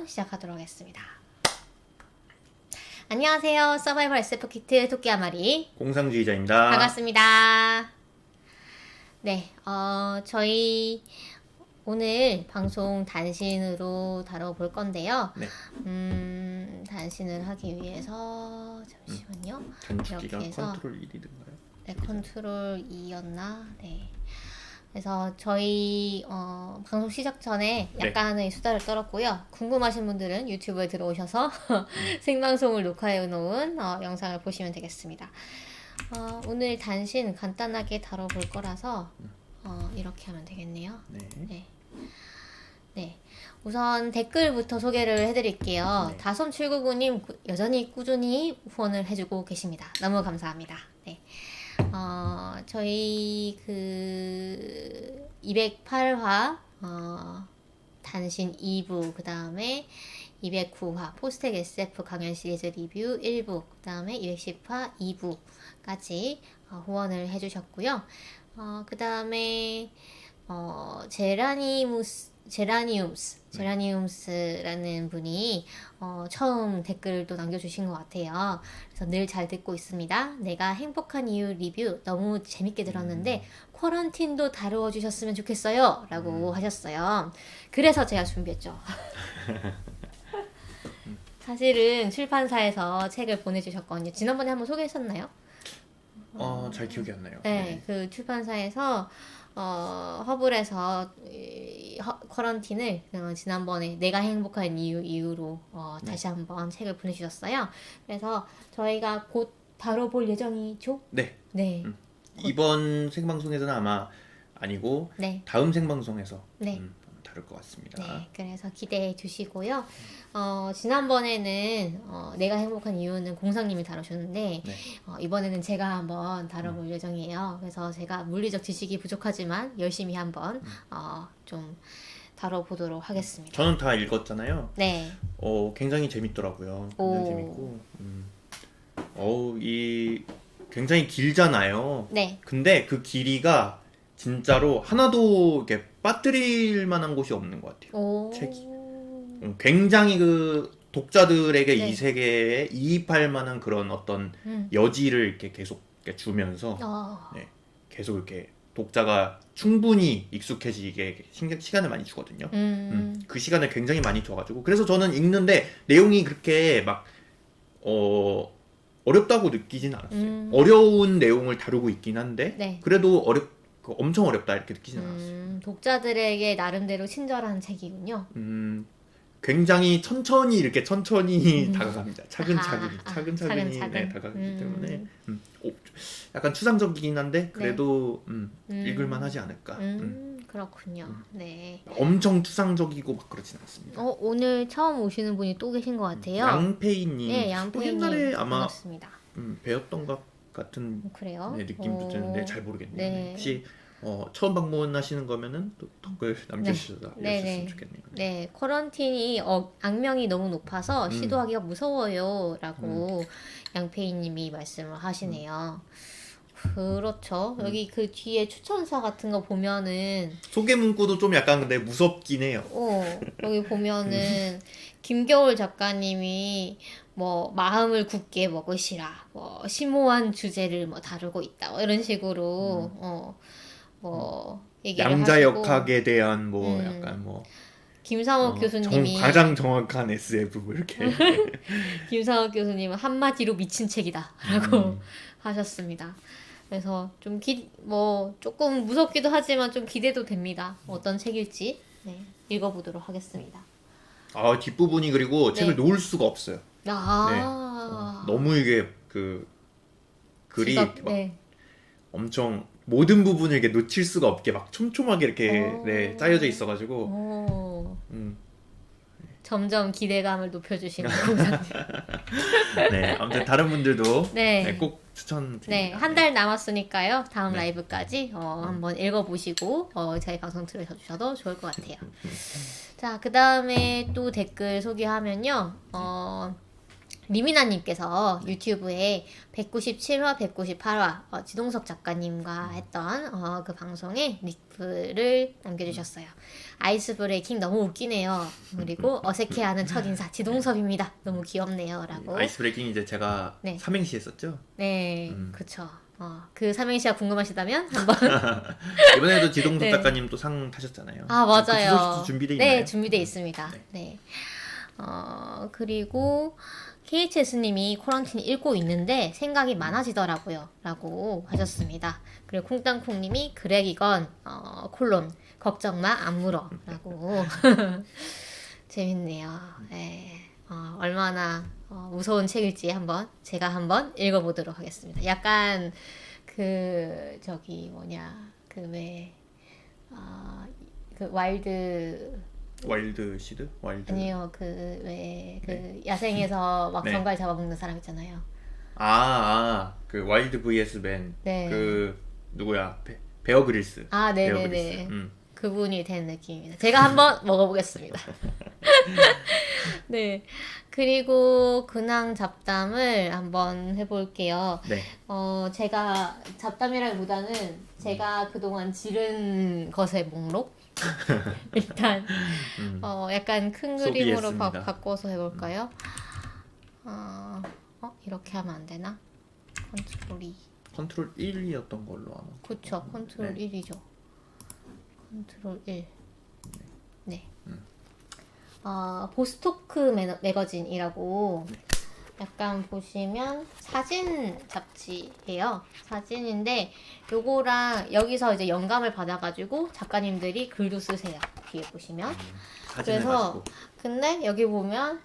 시작하도록 하겠습니다. 안녕하세요. 서바이벌 SF 키트 토끼 한마리 공상주의자입니다. 반갑습니다. 네, 저희 오늘 방송 단신으로 다뤄볼 건데요. 네. 단신을 하기 위해서 잠시만요. 전축기가 이렇게 해서 컨트롤 1이든가요? 네, 컨트롤 2였나? 네. 그래서 저희 방송 시작 전에 약간의 수다를 떨었고요. 궁금하신 분들은 유튜브에 들어오셔서 생방송을 녹화해 놓은 영상을 보시면 되겠습니다. 오늘 단신 간단하게 다뤄볼 거라서 이렇게 하면 되겠네요. 네. 네. 우선 댓글부터 소개를 해드릴게요. 네. 다솜799님 여전히 꾸준히 후원을 해주고 계십니다. 너무 감사합니다. 네. 저희 208화 단신 2부, 그 다음에 209화 포스텍 SF 강연 시리즈 리뷰 1부, 그 다음에 210화 2부까지 후원을 해주셨고요. 그 다음에 제라니움스라는 분이 처음 댓글을 또 남겨주신 것 같아요. 그래서 늘 잘 듣고 있습니다. 내가 행복한 이유 리뷰 너무 재밌게 들었는데 쿼런틴도 다루어 주셨으면 좋겠어요 라고 하셨어요. 그래서 제가 준비했죠. 사실은 출판사에서 책을 보내주셨거든요. 지난번에 한번 소개했었나요? 잘 기억이 안 나요. 네, 그 출판사에서 허블에서 쿼런틴을 지난번에 내가 행복한 이유로 다시 한번 책을 보내주셨어요. 그래서 저희가 곧 다뤄볼 예정이죠? 네. 네. 이번 생방송에서는 아마 아니고 네. 다음 생방송에서 네. 다룰 것 같습니다. 네, 그래서 기대해 주시고요. 지난번에는 내가 행복한 이유는 공상님이 다루셨는데 네. 이번에는 제가 한번 다뤄볼 예정이에요. 그래서 제가 물리적 지식이 부족하지만 열심히 한번 좀 다뤄보도록 하겠습니다. 저는 다 읽었잖아요. 네. 굉장히 재밌더라고요. 굉장히 오. 재밌고, 이 굉장히 길잖아요. 네. 근데 그 길이가 진짜로 하나도 이렇게 빠뜨릴 만한 곳이 없는 것 같아요. 오. 책이. 굉장히 그 독자들에게 네. 이 세계에 이입할 만한 그런 어떤 여지를 이렇게 계속 이렇게 주면서 네, 계속 이렇게 독자가 충분히 익숙해지게 시간을 많이 주거든요. 그 시간을 굉장히 많이 줘가지고 그래서 저는 읽는데 내용이 그렇게 막 어렵다고 느끼진 않았어요. 어려운 내용을 다루고 있긴 한데 네. 그래도 엄청 어렵다 이렇게 느끼진 않았어요. 독자들에게 나르대로 친절한 책이군요. 굉장히 천천히 다가갑니다. 차근차근히 차근차근. 네, 다가가기 때문에 약간 추상적이긴 한데 그래도 읽을만 하지 않을까. 그렇군요. 네. 엄청 추상적이고 막 그렇진 않습니다. 오늘 처음 오시는 분이 또 계신 것 같아요. 양페이님. 네, 양페이님. 옛날에 아마 반갑습니다. 배웠던 것 같은 그래요? 느낌도 드는데 잘 모르겠네요. 네. 혹시 처음 방문하시는 거면은 또 댓글 남겨주셔서 네. 알려주셨으면 좋겠네요. 네, 쿼런틴이 악명이 너무 높아서 시도하기가 무서워요 라고 양페이님이 말씀을 하시네요. 그렇죠. 여기 그 뒤에 추천사 같은 거 보면은 소개 문구도 좀 약간 근데 무섭긴 해요. 여기 보면은 김겨울 작가님이 뭐 마음을 굳게 먹으시라, 뭐 심오한 주제를 뭐 다루고 있다, 뭐 이런 식으로 얘기를 양자역학에 대한 뭐 약간 뭐 김상욱 교수님이 가장 정확한 SF 뭐 이렇게 김상욱 교수님은 한마디로 미친 책이다라고 하셨습니다. 그래서 좀 조금 무섭기도 하지만 좀 기대도 됩니다. 어떤 책일지 읽어보도록 하겠습니다. 뒷부분이 그리고 책을 놓을 수가 없어요. 너무 이게 그 글이 이렇게 막 엄청 모든 부분을 이렇게 놓칠 수가 없게 막 촘촘하게 이렇게 짜여져 있어가지고 점점 기대감을 높여주시는 공사님. 네, 아무튼 다른 분들도 꼭 추천드립니다. 네, 한 달 남았으니까요. 다음 라이브까지 한번 읽어보시고 저희 방송 들으셔도 좋을 것 같아요. 자, 그 다음에 또 댓글 소개하면요. 리미나님께서 유튜브에 197화, 198화 지동석 작가님과 했던 그 방송에 리플을 남겨주셨어요. 아이스 브레이킹 너무 웃기네요. 그리고 어색해하는 첫인사 지동섭입니다. 너무 귀엽네요. 라고. 아이스 브레이킹 이제 제가 네. 삼행시 했었죠? 네, 그쵸. 그 삼행시가 궁금하시다면 한번 이번에도 지동석 네. 작가님 또 상 타셨잖아요. 아, 맞아요. 그 소식도 준비돼 있나요? 네, 준비돼 있습니다. 네. 네. 그리고 KHS님이 코런틴 읽고 있는데 생각이 많아지더라고요. 라고 하셨습니다. 그리고 콩땅콩님이 그렉이건 콜론 걱정 마 안 물어 라고 재밌네요. 네. 얼마나 무서운 책일지 제가 한번 읽어보도록 하겠습니다. 약간 그 와일드 시드? 와일드. 아니요, 야생에서 막 네. 정갈 잡아먹는 사람 있잖아요. 그 와일드 vs 맨. 네. 그 누구야? 베어 그릴스. 아, 베어 네네네. 그릴스. 그분이 된 느낌입니다. 제가 한번 먹어보겠습니다. 네. 그리고 근황 잡담을 한번 해볼게요. 네. 제가 잡담이라기보다는 제가 그동안 지른 것의 목록? 일단, 약간 큰 그림으로 소비했습니다. 바꿔서 해볼까요? 이렇게 하면 안 되나? 컨트롤 2. 컨트롤 1이었던 걸로 아마. 그쵸, 컨트롤 네. 1이죠. 컨트롤 1. 네. 보스토크 매거진이라고 약간 보시면 사진 잡지예요. 사진인데 요거랑 여기서 이제 영감을 받아가지고 작가님들이 글도 쓰세요. 뒤에 보시면. 그래서 근데 여기 보면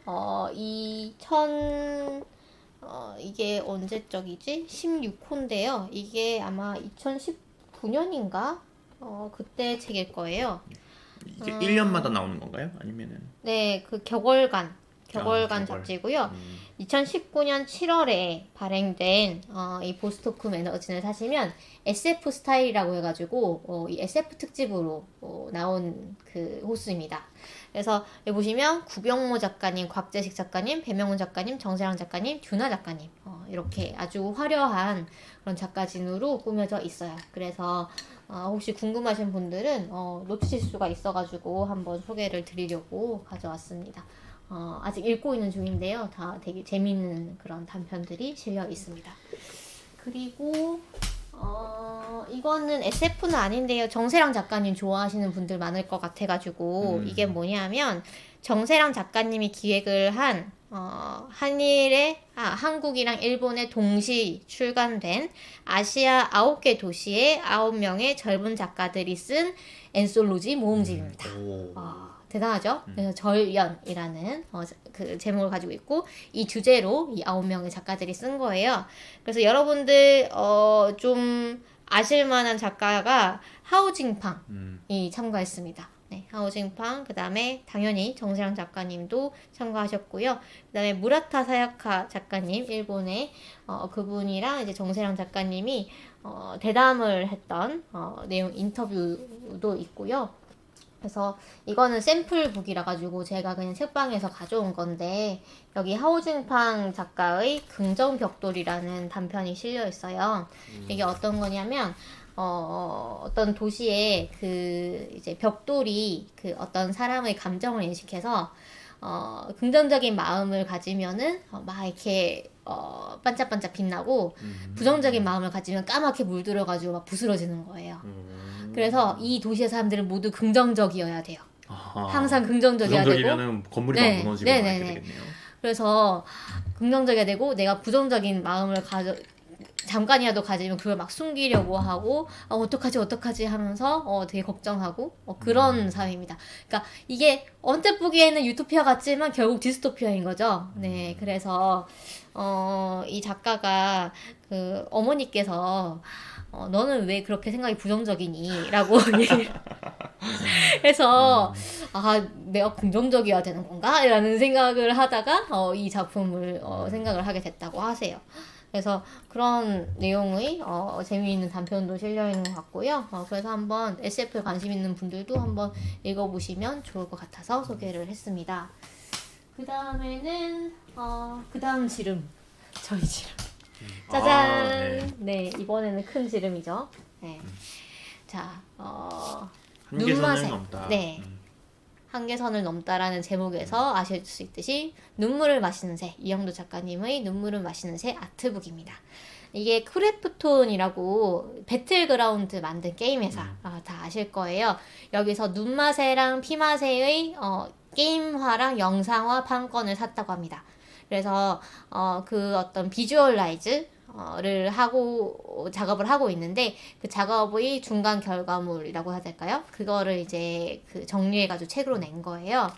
이게 언제적이지? 16호인데요. 이게 아마 2019년인가? 그때 책일 거예요. 이게 1년마다 나오는 건가요? 아니면은? 네, 그 격월간 격월. 잡지고요. 2019년 7월에 발행된 이 보스토크 매거진을 사시면 SF 스타일이라고 해가지고 이 SF 특집으로 나온 그 호수입니다. 그래서 여기 보시면 구병모 작가님, 곽재식 작가님, 배명훈 작가님, 정세랑 작가님, 듀나 작가님 이렇게 아주 화려한 그런 작가진으로 꾸며져 있어요. 그래서 혹시 궁금하신 분들은 놓치실 수가 있어가지고 한번 소개를 드리려고 가져왔습니다. 아직 읽고 있는 중인데요. 다 되게 재미있는 그런 단편들이 실려 있습니다. 그리고 이거는 SF는 아닌데요. 정세랑 작가님 좋아하시는 분들 많을 것 같아가지고 이게 뭐냐면 정세랑 작가님이 기획을 한 한국이랑 일본에 동시 출간된 아시아 9개 도시의 9명의 젊은 작가들이 쓴 엔솔로지 모음집입니다. 대단하죠? 그래서 절연이라는 그 제목을 가지고 있고 이 주제로 이 9명의 작가들이 쓴 거예요. 그래서 여러분들 좀 아실만한 작가가 하오징팡이 참가했습니다. 네, 하오징팡, 그 다음에 당연히 정세랑 작가님도 참가하셨고요. 그 다음에 무라타 사야카 작가님, 일본의 그분이랑 이제 정세랑 작가님이 대담을 했던 내용 인터뷰도 있고요. 그래서 이거는 샘플북이라 가지고 제가 그냥 책방에서 가져온 건데 여기 하오징팡 작가의 긍정벽돌이라는 단편이 실려 있어요. 이게 어떤 거냐면 어떤 도시에 그 이제 벽돌이 그 어떤 사람의 감정을 인식해서 긍정적인 마음을 가지면은 막 이렇게 반짝반짝 빛나고 부정적인 마음을 가지면 까맣게 물들어가지고 막 부스러지는 거예요. 그래서 이 도시의 사람들은 모두 긍정적이어야 돼요. 항상 긍정적이어야 되고. 긍정적이면은 건물이 막 무너지고 막 이렇게 되겠네요. 그래서 긍정적이어야 되고 내가 부정적인 마음을 잠깐이라도 가지면 그걸 막 숨기려고 하고 어떡하지 하면서 되게 걱정하고 그런 사회입니다. 그러니까 이게 언뜻 보기에는 유토피아 같지만 결국 디스토피아인 거죠. 네, 그래서 이 작가가 그 어머니께서 너는 왜 그렇게 생각이 부정적이니? 라고 얘기를 해서 내가 긍정적이어야 되는 건가? 라는 생각을 하다가 이 작품을 생각을 하게 됐다고 하세요. 그래서 그런 내용의 재미있는 단편도 실려있는 것 같고요. 그래서 한번 SF에 관심 있는 분들도 한번 읽어보시면 좋을 것 같아서 소개를 했습니다. 그 다음에는 그 다음 지름, 저희 지름. 짜잔. 네. 이번에는 큰 지름이죠. 네. 자, 한계선을 넘다. 네. 한계선을 넘다라는 제목에서 아실 수 있듯이 눈물을 마시는 새, 이영도 작가님의 눈물을 마시는 새 아트북입니다. 이게 크래프톤이라고 배틀그라운드 만든 게임 회사 다 아실 거예요. 여기서 눈마새랑 피마새의 게임화랑 영상화 판권을 샀다고 합니다. 그래서 그 어떤 비주얼라이즈를 하고 작업을 하고 있는데 그 작업의 중간 결과물이라고 해야 될까요? 그거를 이제 그 정리해가지고 책으로 낸 거예요.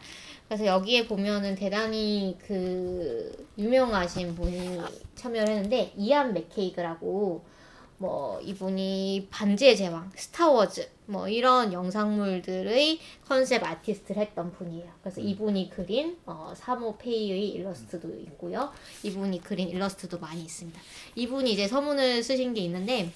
그래서 여기에 보면은 대단히 그 유명하신 분이 참여를 했는데 이안 맥케이그라고 뭐 이분이 반지의 제왕, 스타워즈 뭐 이런 영상물들의 컨셉 아티스트를 했던 분이에요. 그래서 이분이 그린 사모 페이의 일러스트도 있고요. 이분이 그린 일러스트도 많이 있습니다. 이분이 이제 서문을 쓰신 게 있는데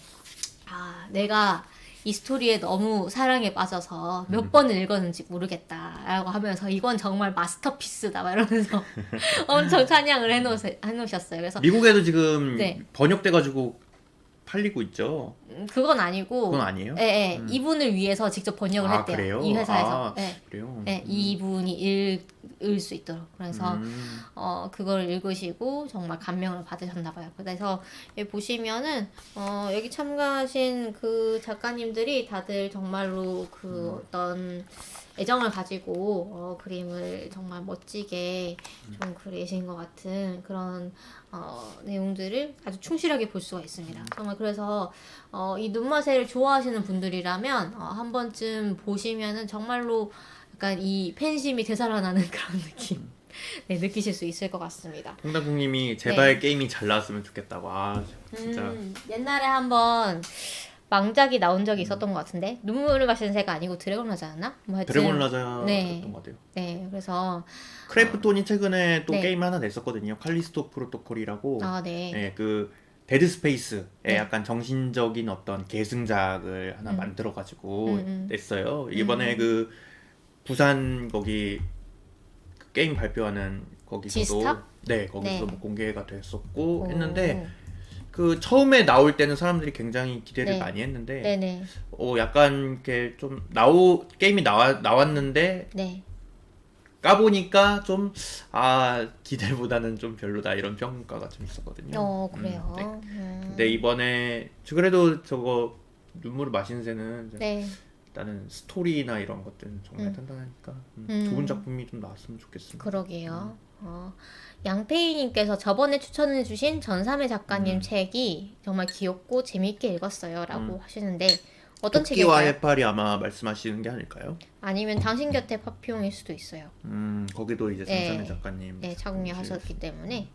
내가 이 스토리에 너무 사랑에 빠져서 몇 번을 읽었는지 모르겠다라고 하면서 이건 정말 마스터피스다 막 이러면서 엄청 찬양을 해놓으셨어요. 그래서 미국에도 지금 번역돼가지고 팔리고 있죠. 그건 아니고. 그건 아니에요? 네, 이분을 위해서 직접 번역을 했대요. 그래요? 이 회사에서. 그래요? 네, 이분이 읽을 수 있도록. 그래서 그걸 읽으시고 정말 감명을 받으셨나 봐요. 그래서 여기 보시면은 여기 참가하신 그 작가님들이 다들 정말로 그 어떤 애정을 가지고 그림을 정말 멋지게 좀 그리신 것 같은 그런 내용들을 아주 충실하게 볼 수가 있습니다. 정말 그래서 이 눈마새를 좋아하시는 분들이라면 한 번쯤 보시면은 정말로 약간 이 팬심이 되살아나는 그런 느낌 느끼실 수 있을 것 같습니다. 홍당국님이 제발 게임이 잘 나왔으면 좋겠다고. 진짜 옛날에 한번 망작이 나온 적이 있었던 것 같은데 눈물을 마시는 새가 아니고 드래곤 라자였나? 드래곤 라자였던 것 같아요. 네, 그래서 크래프톤이 최근에 또 게임 하나 냈었거든요. 칼리스토 프로토콜이라고. 네. 그 데드 스페이스의 약간 정신적인 어떤 계승작을 하나 만들어가지고 냈어요. 이번에 그 부산 거기 그 게임 발표하는 거기서도 지스타? 거기서 뭐 공개가 됐었고 했는데. 그 처음에 나올 때는 사람들이 굉장히 기대를 많이 했는데 약간 이렇게 좀 게임이 나왔는데 까보니까 좀 기대보다는 좀 별로다 이런 평가가 좀 있었거든요. 그래요. 근데 이번에 그래도 저거 눈물을 마시는 새는 일단은 스토리나 이런 것들은 정말 단단하니까 좋은 작품이 좀 나왔으면 좋겠습니다. 그러게요. 양페이님께서 저번에 추천해주신 전삼의 작가님 책이 정말 귀엽고 재밌게 읽었어요 라고 하시는데 어떤 책일까요? 토끼와 해파리 아마 말씀하시는 게 아닐까요? 아니면 당신 곁에 파피용일 수도 있어요. 거기도 이제 전삼의 작가님 착용하셨기 때문에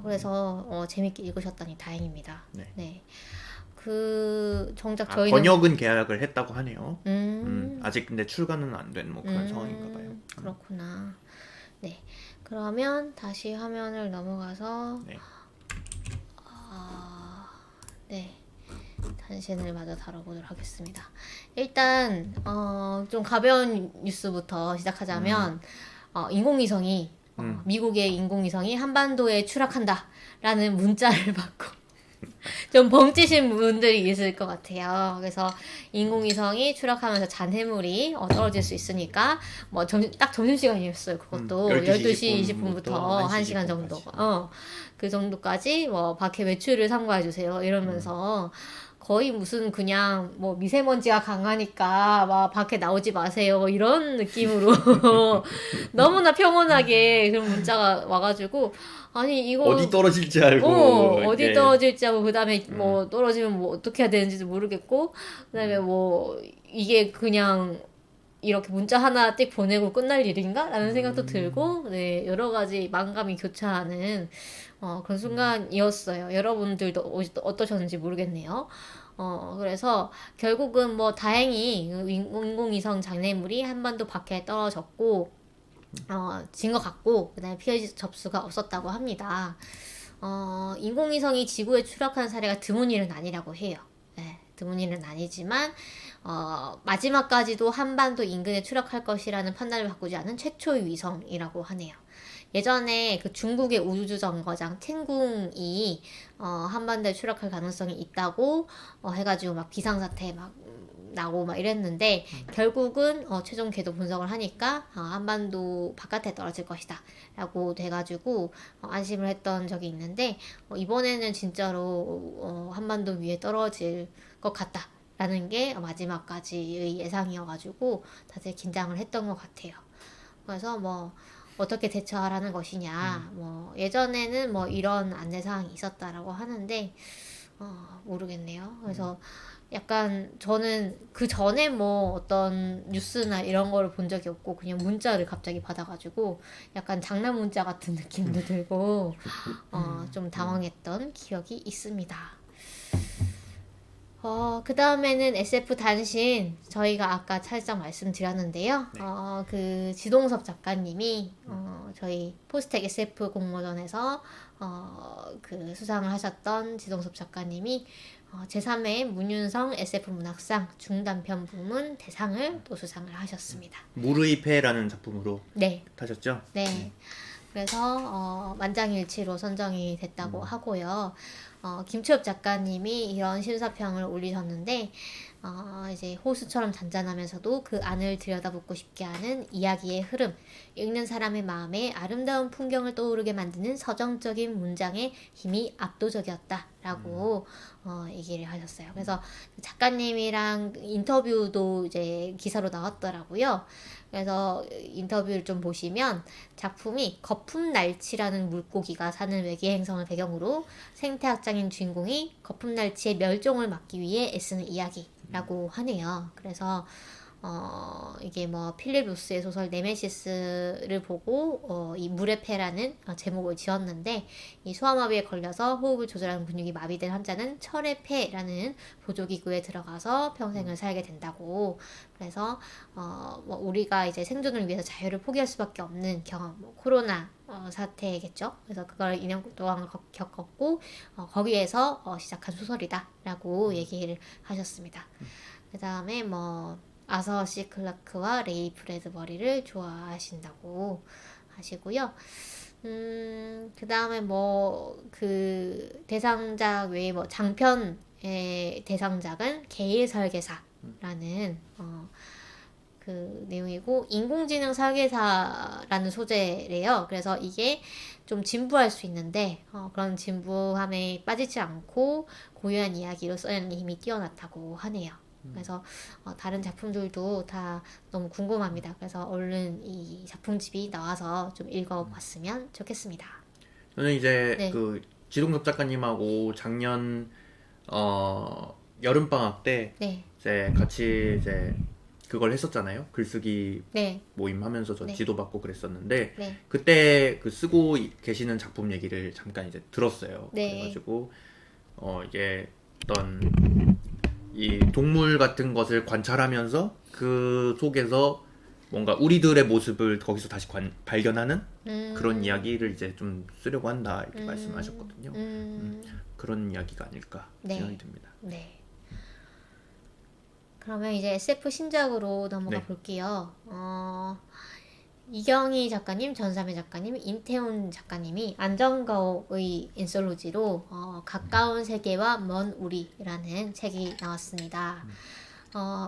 그래서 재밌게 읽으셨다니 다행입니다. 그 정작 저희는 번역은 계약을 했다고 하네요. 아직 근데 출간은 안 된 뭐 그런 상황인가 봐요. 그렇구나. 그러면 다시 화면을 넘어가서 단신을 마저 다뤄보도록 하겠습니다. 일단 좀 가벼운 뉴스부터 시작하자면 인공위성이 미국의 인공위성이 한반도에 추락한다라는 문자를 받고 좀 벙찌신 분들이 있을 것 같아요. 그래서 인공위성이 추락하면서 잔해물이 떨어질 수 있으니까 뭐 딱 점심시간이었어요. 그것도 12시 20분부터 1시간 정도 그 정도까지 뭐 밖에 외출을 삼가해주세요 이러면서 거의 무슨 그냥 뭐 미세먼지가 강하니까 막 밖에 나오지 마세요 이런 느낌으로 너무나 평온하게 그런 문자가 와가지고 아니 이거 어디 떨어질지 알고 어디 떨어질지 알고 그다음에 뭐 떨어지면 뭐 어떻게 해야 되는지도 모르겠고 그다음에 뭐 이게 그냥 이렇게 문자 하나 띡 보내고 끝날 일인가? 라는 생각도 들고 여러 가지 만감이 교차하는 그런 순간이었어요. 여러분들도 어떠셨는지 모르겠네요. 그래서 결국은 뭐 다행히 인공위성 장애물이 한반도 밖에 떨어졌고 진 것 같고 그다음에 피해 접수가 없었다고 합니다. 인공위성이 지구에 추락한 사례가 드문 일은 아니라고 해요. 드문 일은 아니지만 마지막까지도 한반도 인근에 추락할 것이라는 판단을 바꾸지 않은 최초의 위성이라고 하네요. 예전에 그 중국의 우주정거장 텐궁이 한반도에 추락할 가능성이 있다고 해가지고 막 비상사태 막 나고 막 이랬는데 결국은 최종 궤도 분석을 하니까 한반도 바깥에 떨어질 것이다 라고 돼가지고 안심을 했던 적이 있는데 이번에는 진짜로 한반도 위에 떨어질 것 같다 라는 게 마지막까지의 예상이어가지고 다들 긴장을 했던 것 같아요. 그래서 뭐 어떻게 대처하라는 것이냐 뭐 예전에는 뭐 이런 안내사항이 있었다라고 하는데 모르겠네요. 그래서 약간 저는 그 전에 뭐 어떤 뉴스나 이런 거를 본 적이 없고 그냥 문자를 갑자기 받아가지고 약간 장난 문자 같은 느낌도 들고 좀 당황했던 기억이 있습니다. 그 다음에는 SF 단신 저희가 아까 살짝 말씀드렸는데요. 네. 그 지동섭 작가님이 저희 포스텍 SF 공모전에서 그 수상을 하셨던 지동섭 작가님이 제3회 문윤성 SF 문학상 중단편 부문 대상을 또 수상을 하셨습니다. 무르이패라는 작품으로 네. 타셨죠? 네. 그래서 만장일치로 선정이 됐다고 하고요. 김초엽 작가님이 이런 심사평을 올리셨는데 이제 호수처럼 잔잔하면서도 그 안을 들여다보고 싶게 하는 이야기의 흐름, 읽는 사람의 마음에 아름다운 풍경을 떠오르게 만드는 서정적인 문장의 힘이 압도적이었다라고 얘기를 하셨어요. 그래서 작가님이랑 인터뷰도 이제 기사로 나왔더라고요. 그래서 인터뷰를 좀 보시면 작품이 거품날치라는 물고기가 사는 외계 행성을 배경으로 생태학자인 주인공이 거품날치의 멸종을 막기 위해 애쓰는 이야기라고 하네요. 그래서 이게 뭐 필립 로스의 소설 네메시스를 보고 이 물의 폐라는 제목을 지었는데 이 소아마비에 걸려서 호흡을 조절하는 근육이 마비된 환자는 철의 폐라는 보조기구에 들어가서 평생을 살게 된다고. 그래서 뭐 우리가 이제 생존을 위해서 자유를 포기할 수밖에 없는 경험, 뭐 코로나 사태겠죠. 그래서 그걸 2년 동안 겪었고 거기에서 시작한 소설이다라고 얘기를 하셨습니다. 그 다음에 뭐 아서 시 클라크와 레이 브래드버리를 좋아하신다고 하시고요. 그 다음에 뭐 그 대상작 외에 뭐 장편의 대상작은 개일 설계사라는 그 내용이고 인공지능 설계사라는 소재래요. 그래서 이게 좀 진부할 수 있는데 그런 진부함에 빠지지 않고 고유한 이야기로 써내는 힘이 뛰어났다고 하네요. 그래서 다른 작품들도 다 너무 궁금합니다. 그래서 얼른 이 작품집이 나와서 좀 읽어봤으면 좋겠습니다. 저는 이제 네. 그 지동섭 작가님하고 작년 여름 방학 때 네. 이제 같이 이제 그걸 했었잖아요. 글쓰기 네. 모임 하면서 저 네. 지도받고 그랬었는데 네. 그때 그 쓰고 계시는 작품 얘기를 잠깐 이제 들었어요. 네. 그래가지고 이게 어떤 이 동물 같은 것을 관찰하면서 그 속에서 뭔가 우리들의 모습을 거기서 다시 발견하는 그런 이야기를 이제좀 쓰려고 한다 이렇게 말씀하셨거든요. 그런 이야기가 아닐까 생각이 듭니다. 네. 그러면 이제 SF 신작으로 넘어가 네. 볼게요. 이경희 작가님, 전삼회 작가님, 인태훈 작가님이 안정거의 인솔로지로 가까운 세계와 먼 우리라는 책이 나왔습니다.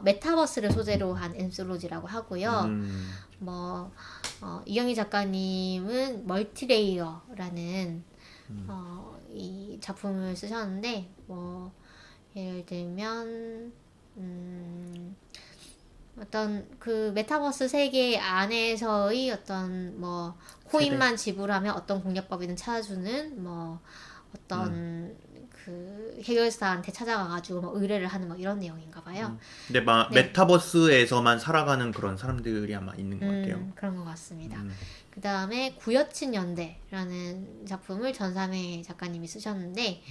메타버스를 소재로 한 인솔로지라고 하고요. 뭐 이경희 작가님은 멀티레이어라는 이 작품을 쓰셨는데 뭐 예를 들면 어떤 그 메타버스 세계 안에서의 어떤 뭐 코인만 지불하면 어떤 공략법이든 찾아주는 뭐 어떤 그 해결사한테 찾아가가지고 뭐 의뢰를 하는 뭐 이런 내용인가 봐요. 근데 막 네. 메타버스에서만 살아가는 그런 사람들이 아마 있는 것 같아요. 그런 것 같습니다. 그 다음에 구여친 연대라는 작품을 전삼회 작가님이 쓰셨는데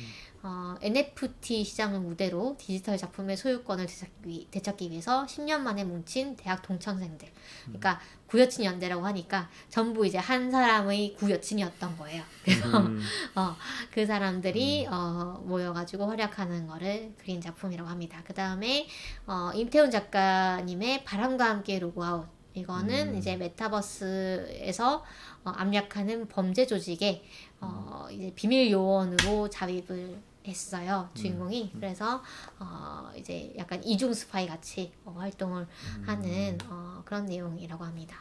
NFT 시장을 무대로 디지털 작품의 소유권을 되찾기 위해서 10년 만에 뭉친 대학 동창생들. 그러니까 구여친 연대라고 하니까 전부 이제 한 사람의 구여친이었던 거예요. 그래서 그 사람들이 모여가지고 활약하는 거를 그린 작품이라고 합니다. 그 다음에 임태훈 작가님의 바람과 함께 로그아웃. 이거는 이제 메타버스에서 압력하는 범죄 조직의 이제 비밀 요원으로 잡입을 했어요, 주인공이. 그래서 이제 약간 이중 스파이 같이 활동을 하는 그런 내용이라고 합니다.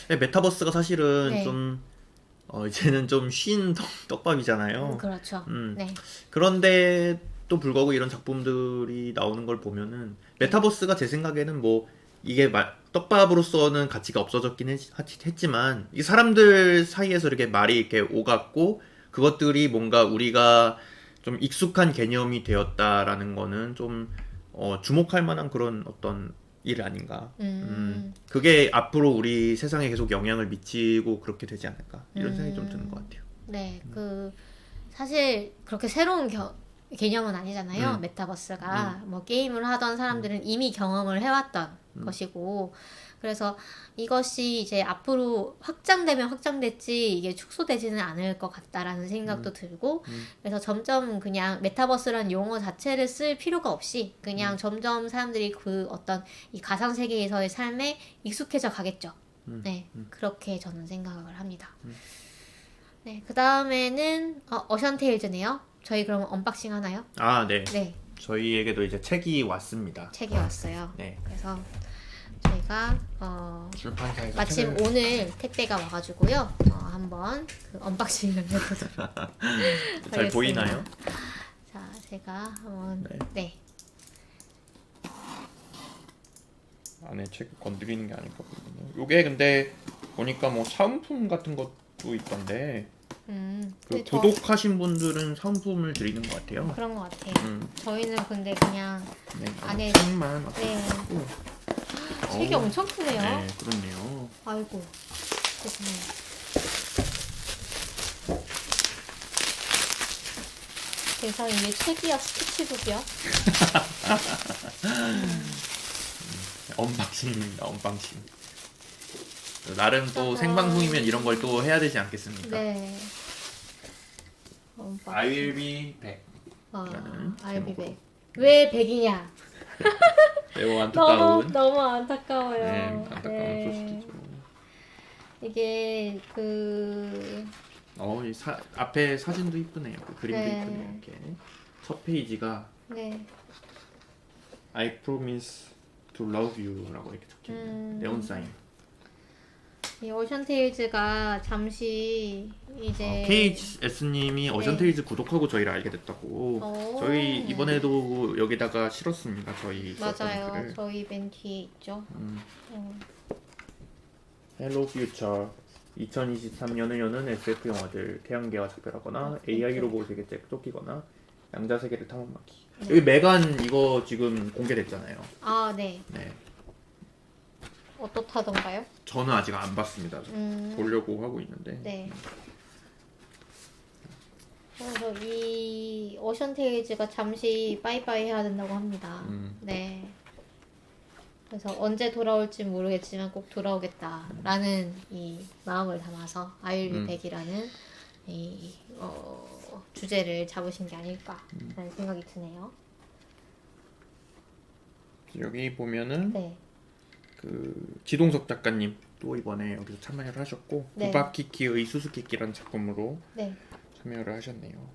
메타버스가 사실은 네. 좀 이제는 좀 쉰 떡밥이잖아요. 그렇죠. 네. 그런데도 불구하고 이런 작품들이 나오는 걸 보면은 메타버스가 제 생각에는 뭐 이게 떡밥으로서는 가치가 없어졌긴 했지만 이 사람들 사이에서 이렇게 말이 이렇게 오갔고 그것들이 뭔가 우리가 좀 익숙한 개념이 되었다라는 거는 좀 주목할 만한 그런 어떤 일 아닌가. 그게 앞으로 우리 세상에 계속 영향을 미치고 그렇게 되지 않을까 이런 생각이 좀 드는 것 같아요. 네, 사실 그렇게 새로운 개념은 아니잖아요. 메타버스가 뭐 게임을 하던 사람들은 이미 경험을 해왔던 것이고, 그래서 이것이 이제 앞으로 확장되면 확장됐지 이게 축소되지는 않을 것 같다라는 생각도 들고, 그래서 점점 그냥 메타버스라는 용어 자체를 쓸 필요가 없이 그냥 점점 사람들이 그 어떤 이 가상 세계에서의 삶에 익숙해져 가겠죠. 네, 그렇게 저는 생각을 합니다. 네, 그 다음에는 어션테일즈네요. 저희 그럼 언박싱 하나요? 아, 네. 네, 저희에게도 이제 책이 왔습니다. 책이 왔어요. 네. 그래서 저희가 출판사에서 마침 책을... 오늘 택배가 와가지고요. 한번 그 언박싱을 해보도록 잘 하겠습니다. 보이나요? 자, 제가 한번 네. 안에 책 건드리는 게 아닐 거거든요. 요게 근데 보니까 뭐 사은품 같은 것도 있던데 그 구독하신 분들은 사은품을 드리는 것 같아요. 그런 것 같아요. 저희는 근데 그냥 안에 책만 네. 책이 엄청 크네요. 네, 그렇네요. 아이고, 죄송해요. 세상에 이게 책이야, 스케치북이야? 언박싱입니다. 언박싱. 나름 또 짜잔. 생방송이면 이런 걸 또 해야 되지 않겠습니까? 네. I will be back. I'll be back. 왜 100이냐? 매우 안타까운. 너무 안타까워요. 네, 안타까운 소식이죠. 이게 이 앞에 사진도 이쁘네요. 그 그림도 네. 이쁘네요. 이렇게 첫 페이지가 네. I promise to love you라고 이렇게 적혀 있는 네온 사인. 이 오션테일즈가 잠시 이제 KHS님이 어션테일즈 구독하고 저희를 알게 됐다고. 저희 이번에도 여기다가 실었습니다. 저희 맞아요. 글을. 저희 맨 뒤에 있죠. Hello Future 2023년을 여는 SF 영화들 태양계와 작별하거나 AI 로봇에게 쫓기거나 양자 세계를 탐험하기. 여기 메간 이거 지금 공개됐잖아요. 아, 네. 네. 어떻다던가요? 저는 아직 안 봤습니다. 보려고 하고 있는데. 네. 그래서 이 오션테일즈가 잠시 빠이빠이 해야 된다고 합니다. 네. 그래서 언제 돌아올지 모르겠지만 꼭 돌아오겠다라는 이 마음을 담아서 아윌비백이라는 이 주제를 잡으신 게 아닐까라는 생각이 드네요. 여기 보면은 네. 그 지동석 작가님 또 이번에 여기서 참여를 하셨고 네. 구바키키의 수수께끼라는 작품으로 네. 참여를 하셨네요.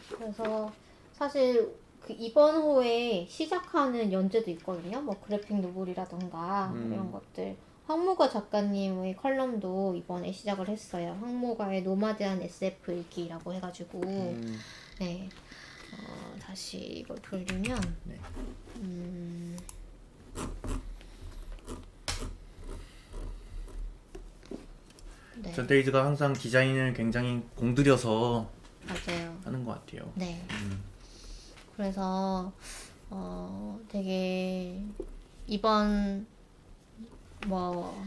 그래서 사실 그 이번 호에 시작하는 연재도 있거든요. 뭐 그래픽 노블이라던가 이런 것들. 황모가 작가님의 컬럼도 이번에 시작을 했어요. 황모가의 노마드한 SF 읽기라고 해가지고 네. 다시 이걸 돌리면 네. 네. 전테이즈가 항상 디자인을 굉장히 공들여서 맞아요. 하는 것 같아요. 네. 그래서 되게 이번 뭐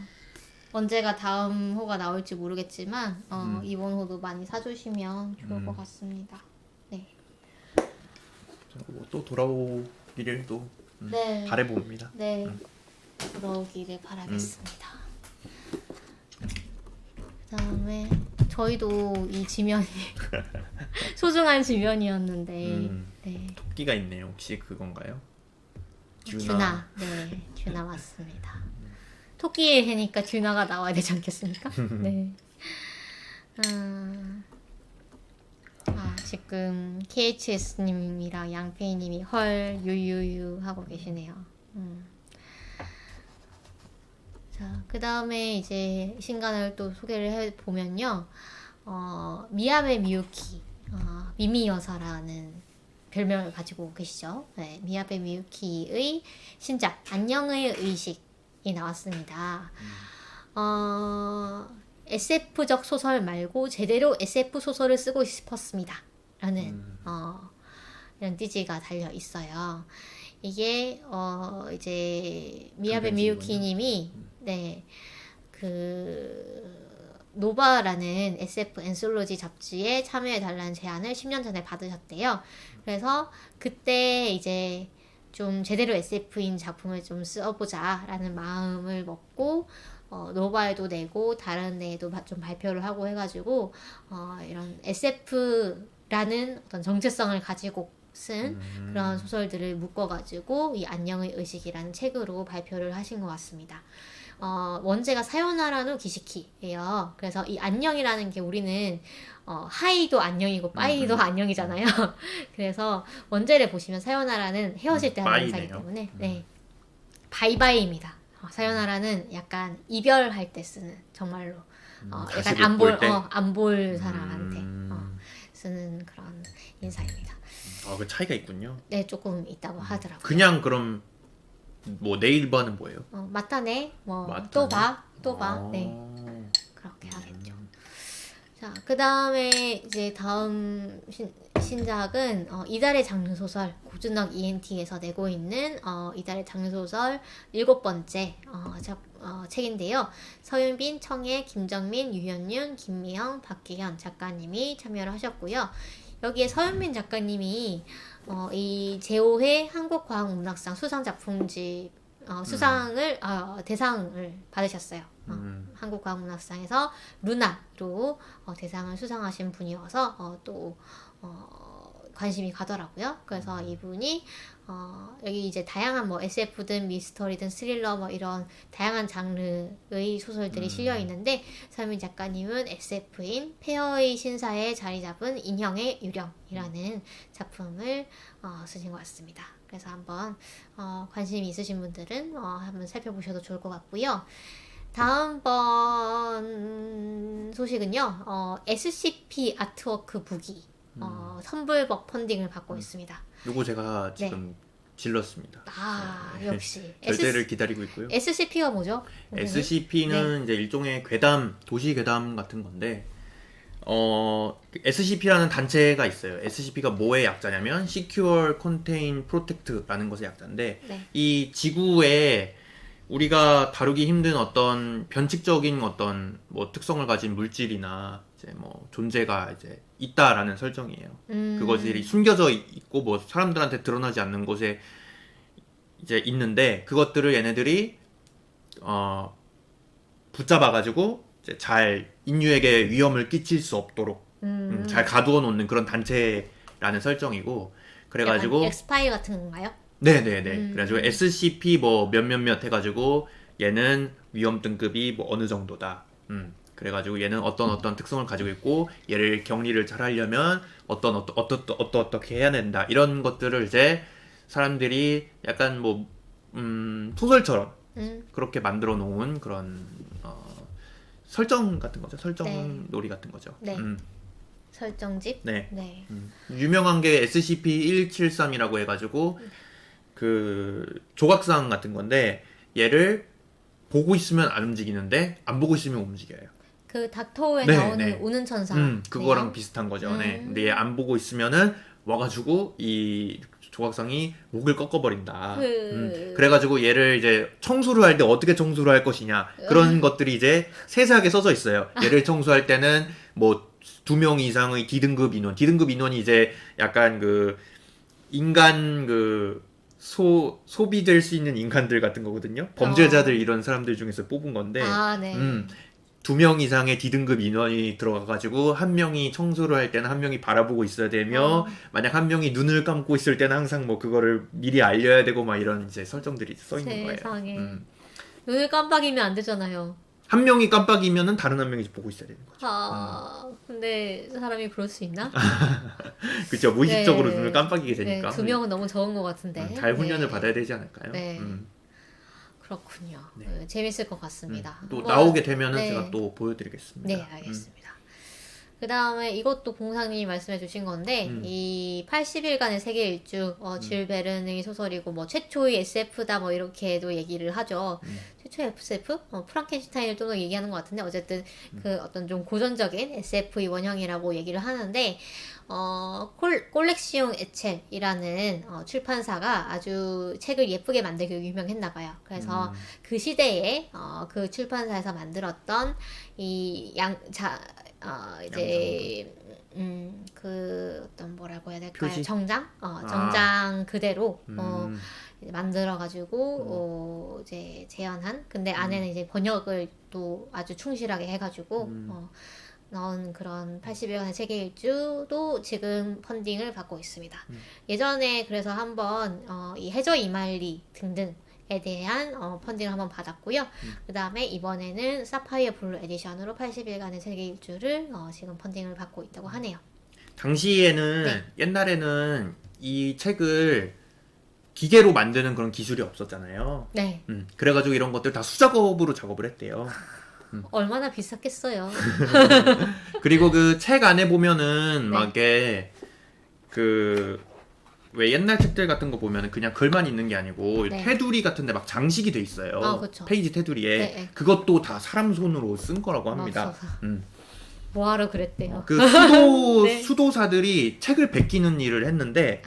언제가 다음 호가 나올지 모르겠지만 이번 호도 많이 사주시면 좋을 것 같습니다. 네. 또 돌아오기를 또 네. 바라봅니다. 네. 돌아오기를 바라겠습니다. 그다음에 저희도 이 지면이 소중한 주변이었는데. 네. 토끼가 있네요. 혹시 그건가요? 듀나. 네, 듀나 맞습니다. 토끼의 해니까 듀나가 나와야 되지 않겠습니까? 네. 지금 KHS님이랑 양페이님이 헐 유유유 하고 계시네요. 자, 그 다음에 이제 신간을 또 소개를 해보면요. 미야베 미유키, 미미 여사라는 별명을 가지고 계시죠. 네, 미야베 미유키의 신작 안녕의 의식이 나왔습니다. SF적 소설 말고 제대로 SF 소설을 쓰고 싶었습니다. 라는 이런 띠지가 달려 있어요. 이게 이제 미야베 미유키님이 네, 노바라는 SF 엔솔로지 잡지에 참여해달라는 제안을 10년 전에 받으셨대요. 그래서 그때 이제 좀 제대로 SF인 작품을 좀 써보자라는 마음을 먹고 노바에도 내고 다른 데에도 좀 발표를 하고 해가지고 이런 SF라는 어떤 정체성을 가지고 쓴 그런 소설들을 묶어가지고 이 안녕의 의식이라는 책으로 발표를 하신 것 같습니다. 원제가 사요나라노 기시키예요. 그래서 이 안녕이라는 게 우리는 하이도 안녕이고 빠이도 안녕이잖아요. 그래서 원제를 보시면 사요나라는 헤어질 때 하는 인사이기 때문에 네, 바이바이입니다. 사요나라는 약간 이별할 때 쓰는 정말로 약간 안 볼 사람한테 쓰는 그런 인사입니다. 그 차이가 있군요. 네, 조금 있다고 하더라고요. 그냥 그럼 뭐 내일 봐는 뭐예요? 맞다네. 또 봐. 네. 그렇게 하겠죠. 자, 그 다음에 이제 다음 신작은 이달의 장르소설 고즈넉 ENT에서 내고 있는 이달의 장르소설 7번째 책인데요. 서윤빈, 청해, 김정민, 유현윤, 김미영, 박기현 작가님이 참여를 하셨고요. 여기에 서윤빈 작가님이 이 제5회 한국과학문학상 수상작품집 대상을 받으셨어요. 한국과학문학상에서 루나로 대상을 수상하신 분이어서 또 관심이 가더라고요. 그래서 이분이 여기 이제 다양한 뭐 SF든 미스터리든 스릴러 뭐 이런 다양한 장르의 소설들이 실려 있는데 서민 작가님은 SF인 폐허의 신사에 자리 잡은 인형의 유령이라는 작품을 쓰신 것 같습니다. 그래서 한번 관심이 있으신 분들은 한번 살펴보셔도 좋을 것 같고요. 다음번 소식은요. SCP 아트워크 북이 선불법 펀딩을 받고 있습니다. 요거 제가 지금 질렀습니다. 역시. 결제를 기다리고 있고요. SCP가 뭐죠? SCP는 이제 일종의 괴담, 도시 괴담 같은 건데, SCP라는 단체가 있어요. SCP가 뭐의 약자냐면 Secure Contain Protect라는 것의 약자인데, 이 지구에 우리가 다루기 힘든 어떤 변칙적인 어떤 뭐 특성을 가진 물질이나 이제 뭐 존재가 이제 있다라는 설정이에요. 그것이 숨겨져 있고 뭐 사람들한테 드러나지 않는 곳에 이제 있는데 그것들을 얘네들이 붙잡아가지고 이제 잘 인류에게 위험을 끼칠 수 없도록 잘 가두어 놓는 그런 단체라는 설정이고 그래가지고 엑스파일 같은 건가요? 네네네. 그래가지고 SCP 뭐 몇몇몇 해가지고 얘는 위험 등급이 뭐 어느 정도다. 그래가지고 얘는 어떤 특성을 가지고 있고 얘를 격리를 잘 하려면 어떻게 해야 된다. 이런 것들을 이제 사람들이 약간 뭐 소설처럼 그렇게 만들어 놓은 그런 설정 같은 거죠. 설정 놀이 같은 거죠. 네. 설정집? 네. 유명한 게 SCP-173이라고 해가지고 그 조각상 같은 건데 얘를 보고 있으면 안 움직이는데 안 보고 있으면 움직여요. 그 닥터우에 나오는 우는 천사. 그거랑 비슷한 거죠. 네. 근데 얘 안 보고 있으면은 와가지고 이 조각상이 목을 꺾어버린다. 그래가지고 얘를 이제 청소를 할 때 어떻게 청소를 할 것이냐 그런 것들이 이제 세세하게 써져 있어요. 얘를 청소할 때는 뭐 2명 이상의 D등급 인원이 이제 약간 그 인간 그 소비될 수 있는 인간들 같은 거거든요. 범죄자들 이런 사람들 중에서 뽑은 건데 2명 이상의 D등급 인원이 들어가가지고 한 명이 청소를 할 때는 한 명이 바라보고 있어야 되며 만약 한 명이 눈을 감고 있을 때는 항상 뭐 그거를 미리 알려야 되고 막 이런 이제 설정들이 써 있는 거예요. 세상에. 눈을 깜빡이면 안 되잖아요. 한 명이 깜빡이면은 다른 한 명이 보고 있어야 되는 거죠. 근데 사람이 그럴 수 있나? 그렇죠. 무의식적으로 네. 눈을 깜빡이게 되니까. 네, 2명은 너무 적은 것 같은데. 잘 훈련을 네. 받아야 되지 않을까요? 네. 그렇군요. 네. 재밌을 것 같습니다. 또 한번, 나오게 되면은 네. 제가 또 보여드리겠습니다. 네, 알겠습니다. 그 다음에 이것도 공상님이 말씀해 주신 건데, 이 80일간의 세계 일주, 줄 베르능의 소설이고, 뭐, 최초의 SF다, 뭐, 이렇게도 얘기를 하죠. 최초의 SF? 프랑켄슈타인을 좀 더 얘기하는 것 같은데, 어쨌든 그 어떤 좀 고전적인 SF의 원형이라고 얘기를 하는데, 콜렉시옹 에첼이라는 출판사가 아주 책을 예쁘게 만들기 유명했나봐요. 그래서 그 시대에 그 출판사에서 만들었던 이제 그 어떤 뭐라고 해야 될까요? 표지? 정장 그대로 만들어가지고 이제 재현한. 근데 안에는 이제 번역을 또 아주 충실하게 해가지고 나온 그런 80일간의 세계 일주도 지금 펀딩을 받고 있습니다. 예전에 그래서 한번 이 해저 이말리 등등에 대한 펀딩을 한번 받았고요. 그 다음에 이번에는 사파이어 블루 에디션으로 80일간의 세계 일주를 지금 펀딩을 받고 있다고 하네요. 당시에는 옛날에는 이 책을 기계로 만드는 그런 기술이 없었잖아요. 네. 그래가지고 이런 것들 다 수작업으로 작업을 했대요. 얼마나 비쌌겠어요. 그리고 그 책 안에 보면은 네. 막 이게 왜 옛날 책들 같은 거 보면은 그냥 글만 있는 게 아니고 네. 테두리 같은데 막 장식이 돼 있어요. 그쵸. 페이지 테두리에. 네. 그것도 다 사람 손으로 쓴 거라고 합니다. 뭐하러 그랬대요. 그 네. 수도사들이 책을 베끼는 일을 했는데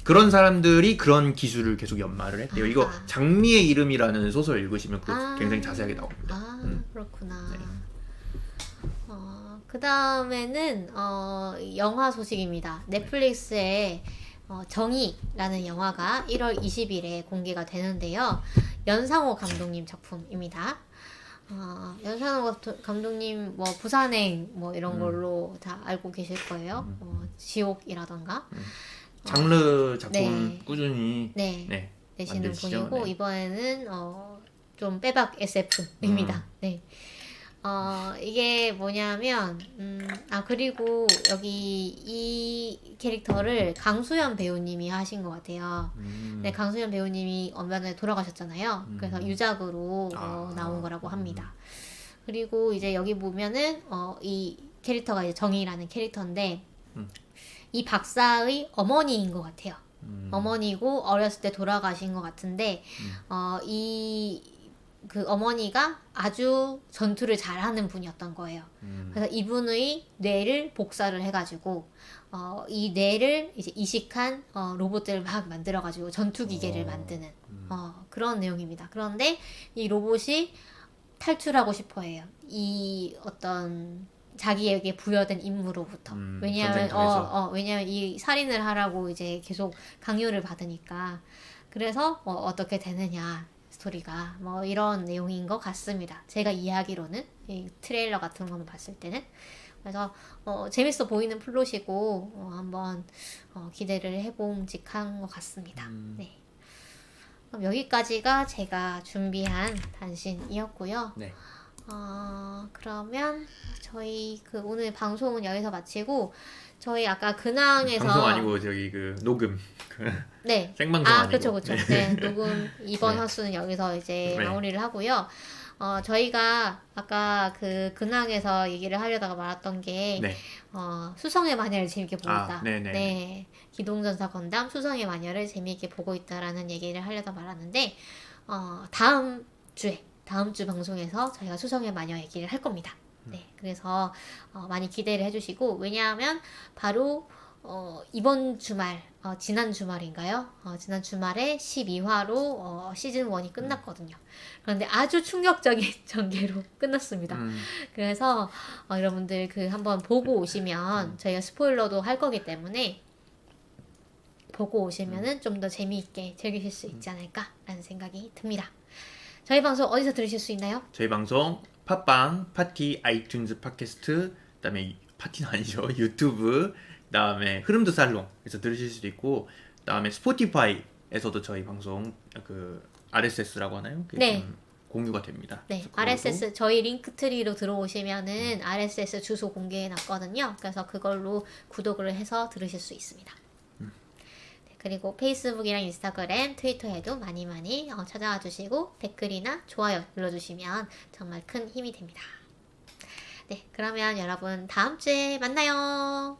그런 사람들이 그런 기술을 계속 연마를 했대요. 이거 장미의 이름이라는 소설 읽으시면 굉장히 자세하게 나옵니다. 그렇구나. 네. 그 다음에는 영화 소식입니다. 넷플릭스에 정의라는 영화가 1월 20일에 공개가 되는데요. 연상호 감독님 작품입니다. 연상호 감독님 뭐 부산행 뭐 이런 걸로 다 알고 계실 거예요. 지옥이라던가 장르 작품 네. 꾸준히 내시는 만드시죠? 분이고 네. 이번에는 좀 빼박 SF입니다. 네. 이게 뭐냐면 그리고 여기 이 캐릭터를 강수연 배우님이 하신 것 같아요. 네, 강수연 배우님이 얼마 전에 돌아가셨잖아요. 그래서 유작으로 나온 거라고 합니다. 그리고 이제 여기 보면은 이 캐릭터가 이제 정희라는 캐릭터인데 이 박사의 어머니인 것 같아요. 어머니고 어렸을 때 돌아가신 것 같은데 그 어머니가 아주 전투를 잘하는 분이었던 거예요. 그래서 이분의 뇌를 복사를 해가지고 이 뇌를 이제 이식한 로봇들을 막 만들어가지고 전투 기계를 만드는 그런 내용입니다. 그런데 이 로봇이 탈출하고 싶어해요. 이 어떤 자기에게 부여된 임무로부터. 왜냐하면 이 살인을 하라고 이제 계속 강요를 받으니까. 그래서 어떻게 되느냐. 스토리가 뭐 이런 내용인 것 같습니다. 제가 이해하기로는 이 트레일러 같은 거만 봤을 때는. 그래서 재밌어 보이는 플롯이고 한번 기대를 해봄직한 것 같습니다. 네. 그럼 여기까지가 제가 준비한 단신이었고요. 네. 그러면 저희 오늘 방송은 여기서 마치고 저희 아까 근황에서 방송 아니고 저기 녹음 네. 생방송 아니고 그쵸. 네, 녹음 이번 화수는 여기서 이제 마무리를 하고요. 저희가 아까 그 근황에서 얘기를 하려다가 말았던 게 수성의 마녀를 재밌게 보고 있다. 네. 기동전사 건담 수성의 마녀를 재미있게 보고 있다라는 얘기를 하려다 말았는데 다음 주 방송에서 저희가 수성의 마녀 얘기를 할 겁니다. 네. 그래서 많이 기대를 해주시고 왜냐하면 바로 이번 주말 지난 주말인가요? 지난 주말에 12화로 시즌 1이 끝났거든요. 그런데 아주 충격적인 전개로 끝났습니다. 그래서 여러분들 한번 보고 오시면 저희가 스포일러도 할 거기 때문에 보고 오시면은 좀 더 재미있게 즐기실 수 있지 않을까라는 생각이 듭니다. 저희 방송 어디서 들으실 수 있나요? 저희 방송 팟빵, 파티, 아이튠즈 팟캐스트, 그다음에 파티는 아니죠. 유튜브, 그다음에 흐름드 살롱에서 들으실 수도 있고, 그다음에 스포티파이에서도 저희 방송 그 RSS라고 하나요? 네. 공유가 됩니다. 네, RSS 저희 링크트리로 들어오시면은 RSS 주소 공개해 놨거든요. 그래서 그걸로 구독을 해서 들으실 수 있습니다. 네, 그리고 페이스북이랑 인스타그램, 트위터에도 많이 찾아와 주시고 댓글이나 좋아요 눌러주시면 정말 큰 힘이 됩니다. 네, 그러면 여러분 다음 주에 만나요.